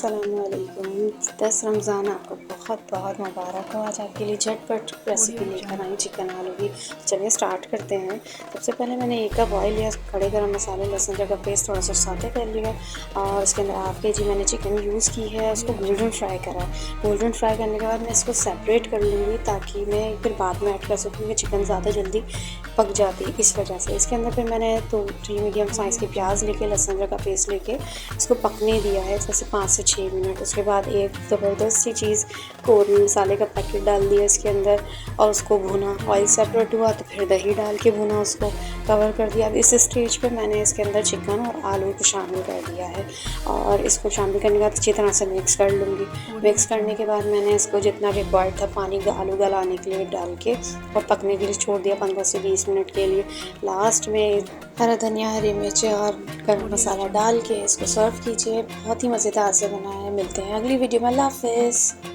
अस्सलामुअलैकुम। 10 रमज़ान आपको बहुत बहुत मुबारक हो। आज आपके लिए झटपट रेसिपी लेकर आई चिकन आलू की। चलिए स्टार्ट करते हैं। सबसे पहले मैंने 1 कप ऑयल लिया, खड़े गरम मसाले, लहसुन का पेस्ट थोड़ा सा सौते कर लिया और इसके अंदर हाफ केजी मैंने चिकन यूज़ की है। उसको गोल्डन फ्राई करा। गोल्डन फ्राई करने के बाद मैं इसको सेपरेट कर लूँगी ताकि मैं फिर बाद में ऐड कर सकूँ क्योंकि चिकन ज़्यादा जल्दी पक जाती है, इस वजह से। इसके अंदर फिर मैंने 3 मीडियम साइज़ के प्याज लेके, लहसुन का पेस्ट लेके इसको पकने दिया है जैसे 5 से 6 मिनट। उसके बाद एक ज़बरदस्त सी चीज़ कोरी मसाले का पैकेट डाल दिया इसके अंदर और उसको भुना। ऑयल सेपरेट हुआ तो फिर दही डाल के भुना, उसको कवर कर दिया। अब इस स्टेज पे मैंने इसके अंदर चिकन और आलू को शामिल कर दिया है और इसको शामिल करने के बाद अच्छी तरह से मिक्स कर लूँगी। मिक्स करने के बाद मैंने इसको जितना रिक्वायर्ड था पानी आलू गलाने के लिए डाल के और पकने के लिए छोड़ दिया 15 से 20 मिनट के लिए। लास्ट में हरा धनिया, हरी मिर्च और गरम मसाला डाल के इसको सर्व कीजिए। बहुत ही मज़ेदार से बनाया है। मिलते हैं अगली वीडियो में। अल्लाह हाफ़िज़।